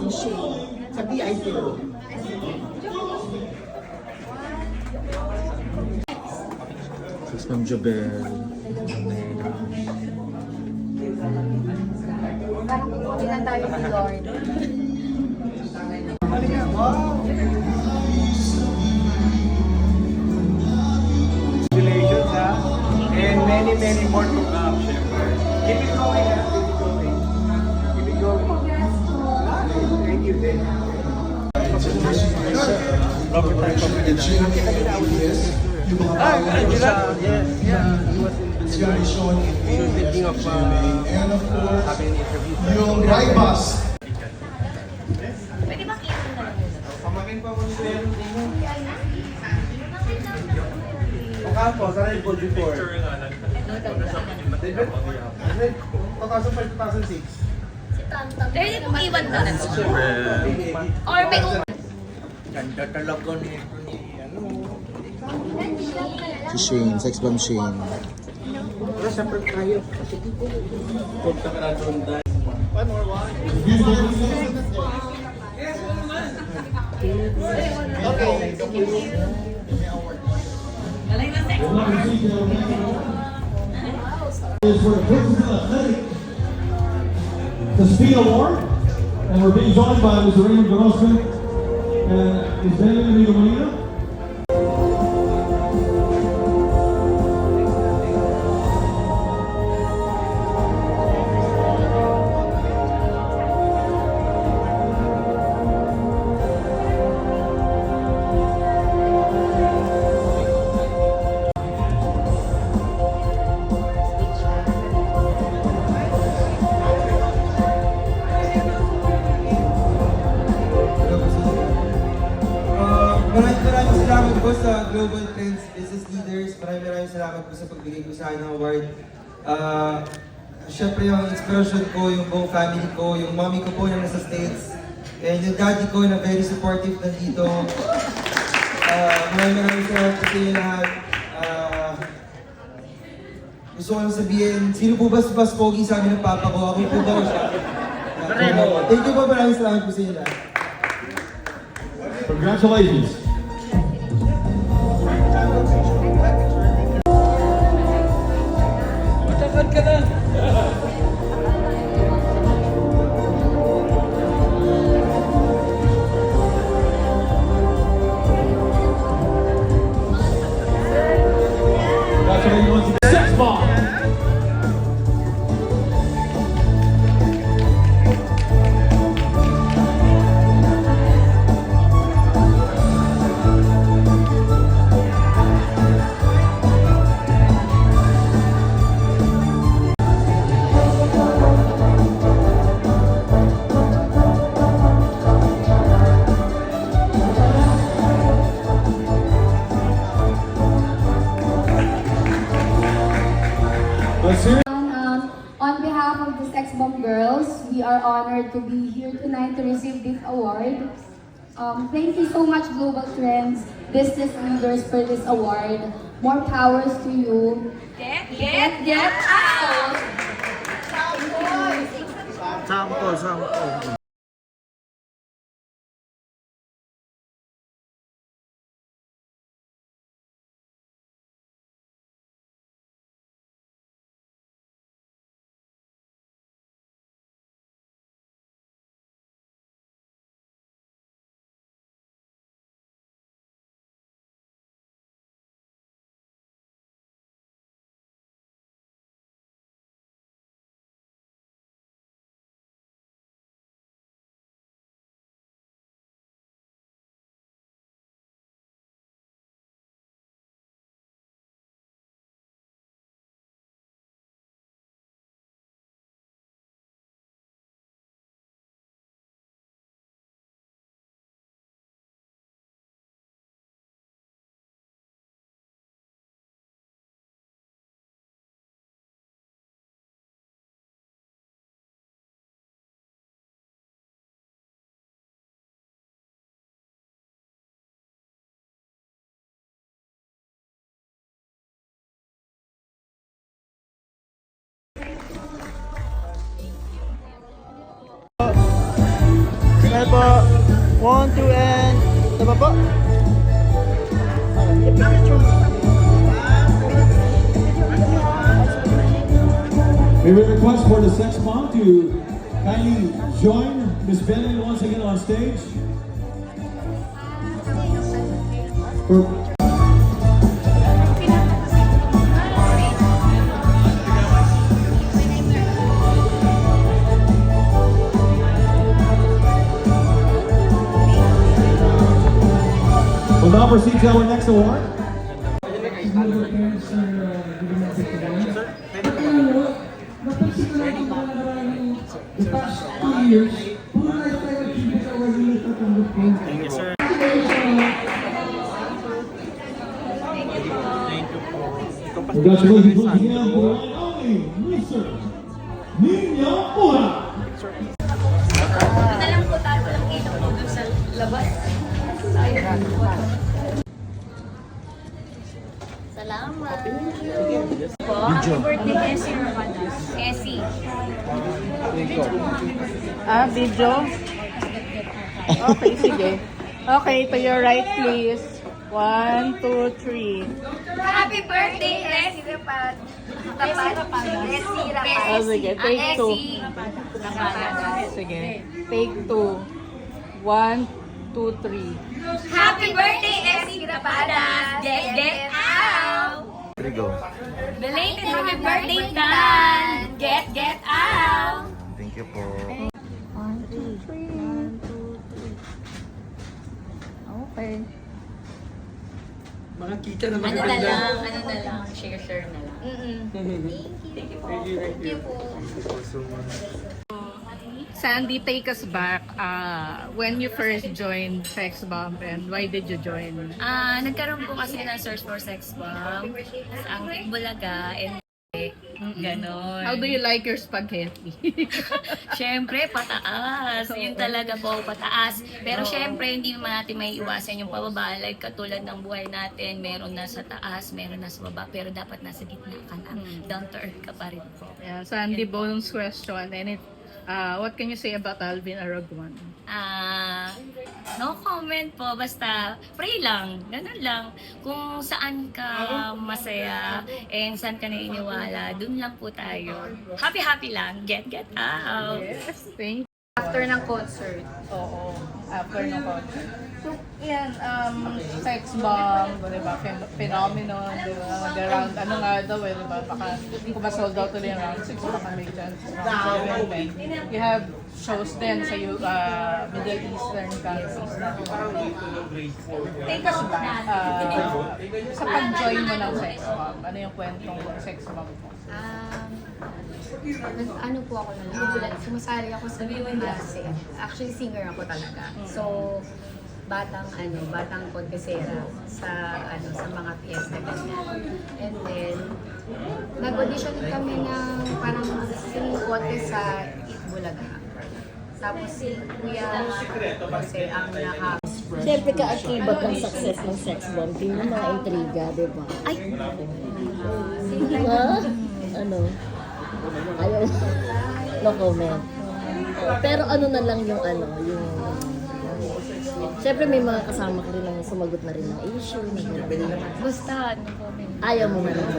si Shane sa VIP room. Tapos Ma'am Jobel. Parang kukunin na tayo ni Lord. Congratulations, ha? And many more to come, syempre. Keep it going, ha? Keep it going. Keep it going. Thank you, thank you. Robert tayo pa pwede na. Angela? Yes, yeah. He was in the thinking of having an interview. Yung Raibas. Pwede bang iyon na lang? Pamakin pa ako ni Sir. Pagkapo, sana yung Body 4. David? David? 2005-2006. Pwede pong iwan na lang. Or may Ganda talaga nito ni Si Shane, sex bomb Shane. Pero siyempre tayo. Punta ka na doon dahil. One more one. Okay, thank you. Is for the Princeton Athletic the Speed Award, and we're being joined by Mr. Raymond Grossman and Ms. Benjamin Molina. Maraming salamat po sa Global Trends Business Leaders. Maraming salamat po sa pagbigay ko sa akin ng award. Siyempre yung inspiration ko, yung buong family ko, yung mommy ko po na nasa States, and yung daddy ko na very supportive nandito. Maraming salamat po sa inyo lahat. Gusto ko lang sabihin, sino po ba mas pogi sa amin ng papa ko? Ako po daw siya. Thank you po, maraming salamat po sa inyo lahat. Congratulations. Congratulations once again. Sex bomb. On behalf of the Sex Bomb Girls, we are honored to be here tonight to receive this award. Thank you so much, Global Trends Business Leaders, for this award. More powers to you. Get out! Sample. Smile po. 1, 2, and... Tama po. We will request for the sex bomb to kindly join Miss Bentley once again on stage. For We'll now proceed to our next award. Congratulations once again for the one and only Mr. Nino Mura. Nalang po tayo ng ilong mo dun sa labas. Salamat. Po, happy birthday, Essie Romanas. Essie. Video? Okay, sige. Okay, to your right, please. 1, 2, 3. Happy birthday, Essie Rapat. Essie Rapat. Oh, sige, take two. Essie Rapat. Sige. Take 2. 1, 2, 3. Happy birthday, Essie Rapadas. Get out. Here we go. Belated happy birthday, Tan. Get out. Thank you po. 1, 2, 3. Okay. Mga kita na Ano na lang, share na lang. Thank you po. Thank you po. Sandy, take us back when you first joined Sex Bomb and why did you join? Nagkaroon po kasi ng Search for Sex Bomb sa ang Bulaga and ganon. How do you like your spaghetti? Syempre, pataas. Yun talaga po, pataas. Pero syempre, hindi naman natin may iwasan yung pababa. Like, katulad ng buhay natin, meron nasa taas, meron nasa baba, pero dapat nasa gitna ka na. Down to earth ka pa rin po. Yeah, Sandy Bones question. And what can you say about Alvin Araguan? No comment po. Basta, pray lang. Ganun lang. Kung saan ka masaya and saan ka naniniwala, dun lang po tayo. Happy lang. Get out. Yes, thank you. After ng concert. Oo, after ng concert. So, yan, sex bomb, di ba, phenomenon, di ba, mag-round, ano nga daw eh, di ba, baka kung ma-sold out ulit yung round 6, baka may chance round 7. You have shows din sa Middle Eastern countries. Take us back, sa pag-join mo ng sex bomb, ano yung kwentong sex bomb mo? Ano po ako na sumasali ako sa klase. Actually, singer ako talaga. So, batang kontesera sa mga piyesta ganyan. And then, nag-audition kami ng parang singing contest sa Bulaga. Tapos si Kuya kasi ang Siyempre ka-akibat ng success ng sex bomb, yung mga intriga, di ba? Ay! Ha? Ano? Ayaw. No comment. Pero ano na lang yung yung... Siyempre may mga kasama ko rin ang sumagot na rin ng issue. Basta, no comment. Ayaw mo na lang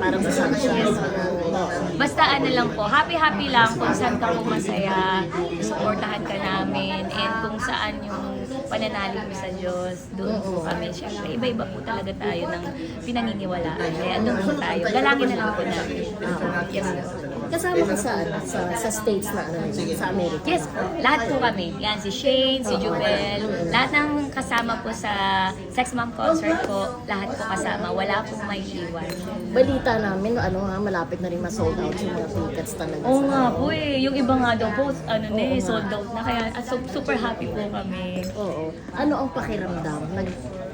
parang sa sunshine. Basta ano lang po, happy lang kung saan ka po masaya, suportahan ka namin, and kung saan yung pananalig mo sa Diyos, doon po kami. Siyempre, iba-iba po talaga tayo ng pinaniniwalaan. Kaya doon po tayo. Dalangin na lang po namin. Yes po. Kasama ka sa states na sa Amerika. Yes po. Lahat po kami. Yan, si Shane, si Jubel, lahat ng kasama po sa Sex Mom Concert po, lahat po kasama. Wala pong may iwan. Balita namin, malapit na rin ma-sold out yung mga tickets talaga. Oo nga po eh. Yung iba nga daw po, sold out na. Kaya super happy po kami. Oo. Ano ang pakiramdam?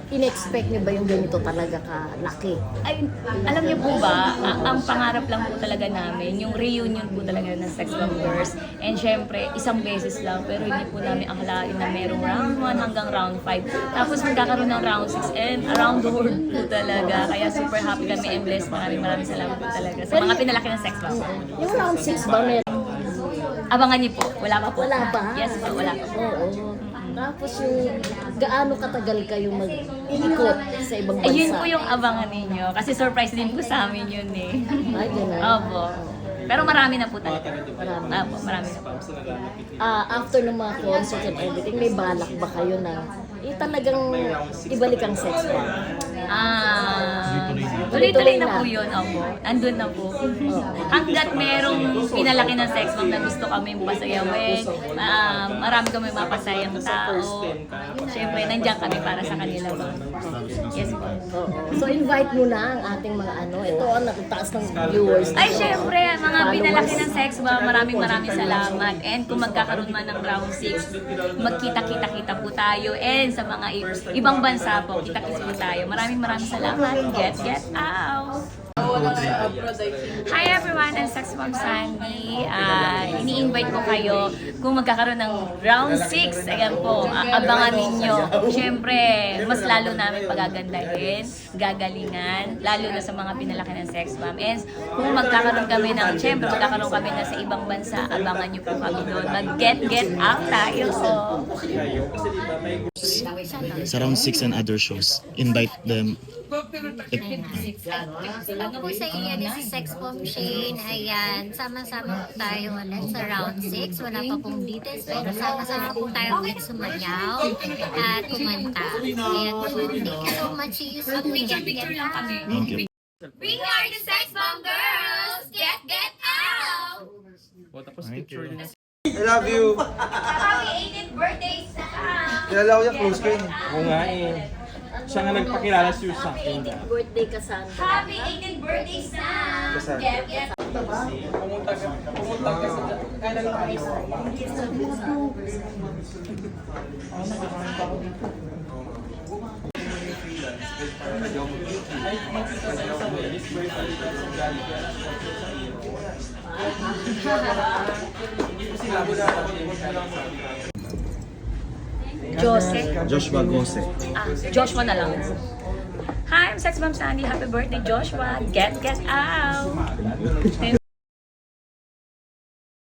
In-expect niyo ba yung ganito talaga ka-laki? Ay, alam niyo po ba, ang pangarap lang po talaga namin, yung reunion po talaga ng Sex Bombers. And syempre, isang beses lang, pero hindi po namin akalain na merong round 1 hanggang round 5. Tapos magkakaroon ng round 6 and around the world po talaga. Kaya super happy kami and blessed. Maraming salamat po talaga sa mga pinalaki ng Sex Bombers. Yung round 6 ba, meron Abangan niyo po. Wala pa po. Wala pa? Yes po, wala pa po. Oo. Tapos yung gaano katagal kayo mag-ikot sa ibang bansa? Ayun po yung abangan ninyo. Kasi surprise din po sa amin yun eh. Ay, ganun. Opo. Pero marami na po talaga. Marami. Opo, marami na po. After ng mga concerts and everything, may balak ba kayo na talagang ibalik ang sex bomb? Tuloy-tuloy na po yun, opo. Andun na po. Hanggat merong pinalaki ng sex bomb na gusto kami pasayawin, marami kami mapasayang tao. Siyempre, nandiyan kami para sa kanila. Yes po. Oo. So invite mo na ang ating mga ito ang nakataas ng viewers. Ay, syempre, mga pinalaki ng sex bomb, maraming salamat. And kung magkakaroon man ng round 6, magkita-kita po tayo. And sa mga ibang bansa po, kita-kits po tayo. Maraming salamat. Get out! Hi everyone, I'm Sex Bomb Sandy. Ini-invite ko kayo kung magkakaroon ng round 6. Ayan po, abangan ninyo. Siyempre, mas lalo namin pagagandahin, gagalingan, lalo na sa mga pinalaki ng sex bomb. And kung magkakaroon kami na sa ibang bansa, abangan nyo po kami doon. Mag-get out tayo. Sa round 6 and other shows, invite them. Ano po sa iyo yan si Sex Bomb Shane, ayan, sama-sama po tayo ulit sa round 6, wala pa pong details, pero sama-sama po tayo ulit sumayaw at kumanta. Ayan po, thank you so much, see you soon. Get out. Thank you. We are the Sex Bomb Girls, get out! I love you. Happy 18th birthday sa Kilala ko yung close ko yun. Oo nga eh. Siya nga nagpakilala siya sa akin. Birthday ka, Sandra. Happy 18th birthday sa get Joshua Gose. Joshua na lang. Hi, I'm Sex Bomb Sandy. Happy birthday, Joshua. Get out!